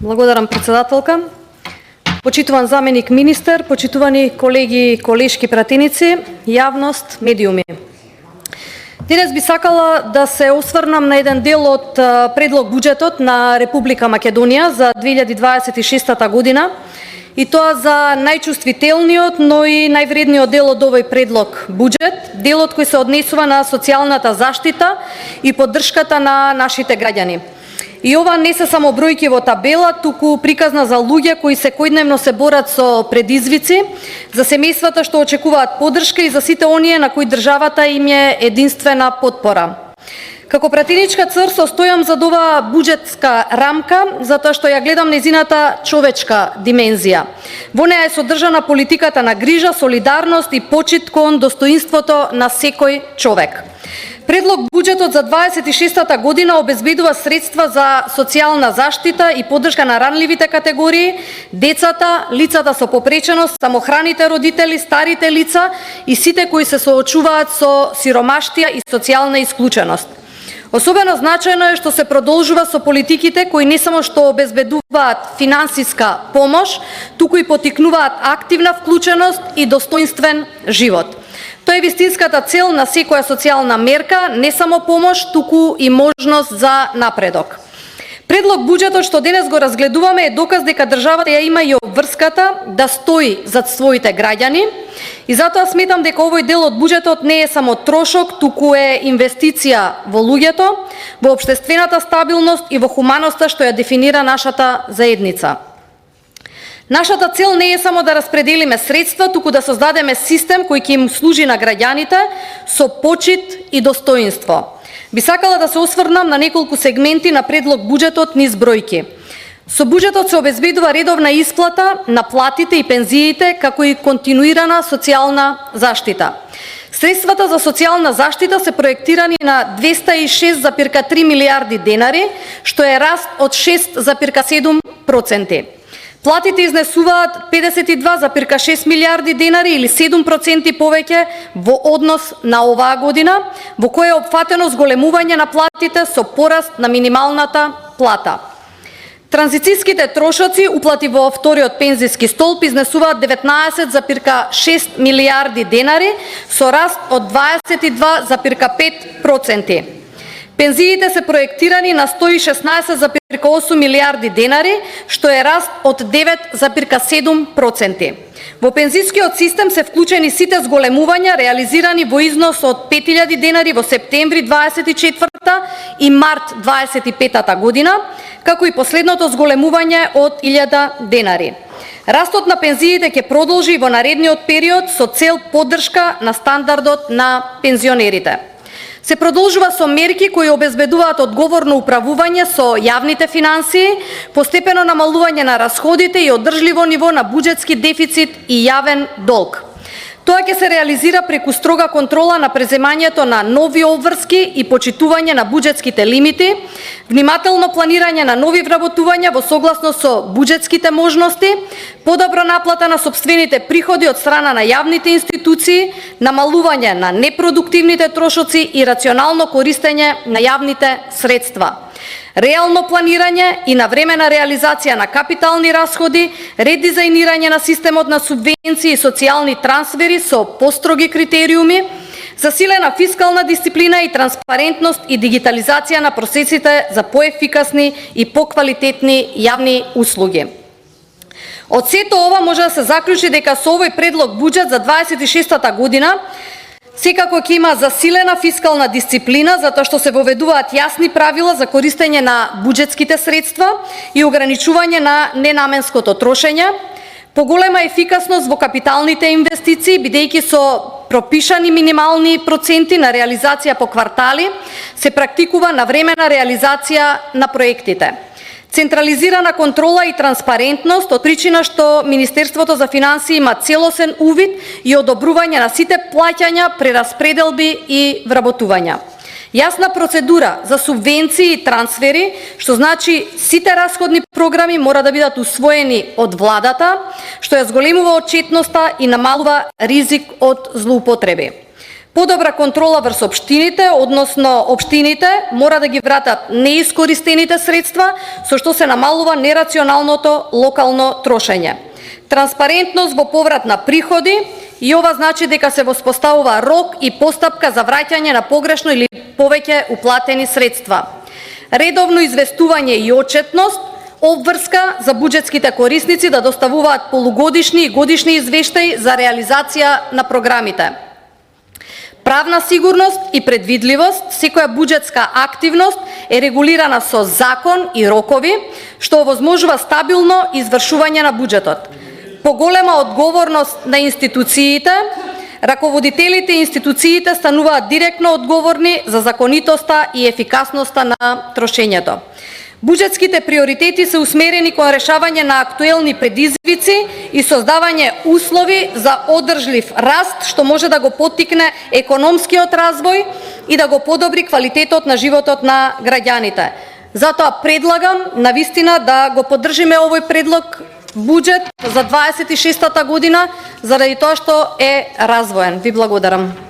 Благодарам, председателка. Почитуван заменик министер, почитувани колеги и колешки пратеници, јавност, медиуми. Денес би сакала да се осврнам на еден дел од предлог буџетот на Република Македонија за 2026 година, и тоа за најчувствителниот, но и највредниот дел од овој предлог буџет, делот кој се однесува на социјалната заштита и поддршката на нашите граѓани. И ова не се само бројки во табела, туку приказна за луѓе кои секојдневно се борат со предизвици, за семејствата што очекуваат поддршка и за сите оние на кои државата им е единствена потпора. Како пратеничка црв стојам за оваа буџетска рамка, затоа што ја гледам незината човечка димензија. Во неа е содржана политиката на грижа, солидарност и почит кон достоинството на секој човек. Предлог буџетот за 26-та година обезбедува средства за социјална заштита и поддршка на ранливите категории, децата, лицата со попреченост, самохраните родители, старите лица и сите кои се соочуваат со сиромаштија и социјална исклученост. Особено значајно е што се продолжува со политиките кои не само што обезбедуваат финансиска помош, туку и потикнуваат активна вклученост и достоинствен живот. Тоа е вистинската цел на секоја социјална мерка, не само помош, туку и можност за напредок. Предлог буџетот што денес го разгледуваме е доказ дека државата ја има и обврската да стои зад своите граѓани, и затоа сметам дека овој дел од буџетот не е само трошок, туку е инвестиција во луѓето, во општествената стабилност и во хуманоста што ја дефинира нашата заедница. Нашата цел не е само да распределиме средства, туку да создадеме систем кој ќе им служи на граѓаните со почит и достоинство. Би сакала да се осврнам на неколку сегменти на предлог буџетот низ бројки. Со буџетот се обезбедува редовна исплата на платите и пензиите, како и континуирана социјална заштита. Средствата за социјална заштита се проектирани на 206,3 милијарди денари, што е раст од 6,7%. Платите изнесуваат 52,6 милијарди денари или 7% повеќе во однос на оваа година, во која е опфатено зголемување на платите со пораст на минималната плата. Транзицијските трошоци, уплати во вториот пензиски столб, изнесуваат 19,6 милијарди денари со раст од 22,5%. Пензиите се проектирани на 116,8 милијарди денари, што е раст од 9,7%. Во пензискиот систем се вклучени сите зголемувања реализирани во износ од 5000 денари во септември 24 и март 25 година, како и последното зголемување од 1000 денари. Растот на пензиите ќе продолжи во наредниот период со цел поддршка на стандардот на пензионерите. Се продолжува со мерки кои обезбедуваат одговорно управување со јавните финансии, постепено намалување на расходите и одржливо ниво на буџетски дефицит и јавен долг. Тоа ќе се реализира преку строга контрола на преземањето на нови обврски и почитување на буџетските лимити, внимателно планирање на нови вработувања во согласност со буџетските можности, подобра наплата на сопствените приходи од страна на јавните институции, намалување на непродуктивните трошоци и рационално користење на јавните средства. Реално планирање и навремена реализација на капитални расходи, редизајнирање на системот на субвенции и социјални трансфери со построги критериуми, засилена фискална дисциплина и транспарентност и дигитализација на процесите за поефикасни и поквалитетни јавни услуги. Од сето ова може да се заклучи дека со овој предлог буџет за 26-та година секако ќе има засилена фискална дисциплина, затоа што се воведуваат јасни правила за користење на буџетските средства и ограничување на ненаменското трошење, поголема ефикасност во капиталните инвестиции, бидејќи со пропишани минимални проценти на реализација по квартали, се практикува навремена реализација на проектите. Централизирана контрола и транспарентност од причина што Министерството за финансии има целосен увид и одобрување на сите плаќања, прераспределби и вработувања. Јасна процедура за субвенции и трансфери, што значи сите расходни програми мора да бидат усвоени од владата, што ја зголемува отчетноста и намалува ризик од злоупотреби. Подобра контрола врз општините, односно општините мора да ги вратат неискористените средства, со што се намалува нерационалното локално трошење. Транспарентност во поврат на приходи, и ова значи дека се воспоставува рок и постапка за враќање на погрешно или повеќе уплатени средства. Редовно известување и отчетност, обврска за буџетските корисници да доставуваат полугодишни и годишни извештаи за реализација на програмите. Правна сигурност и предвидливост, секоја буџетска активност е регулирана со закон и рокови, што овозможува стабилно извршување на буџетот. Поголема одговорност на институциите, раководителите и институциите стануваат директно одговорни за законитоста и ефикасноста на трошењето. Буџетските приоритети се усмерени кон решавање на актуелни предизвици и создавање услови за одржлив раст, што може да го поттикне економскиот развој и да го подобри квалитетот на животот на граѓаните. Затоа предлагам навистина да го поддржиме овој предлог буџет за 26-та година, заради тоа што е развоен. Ви благодарам.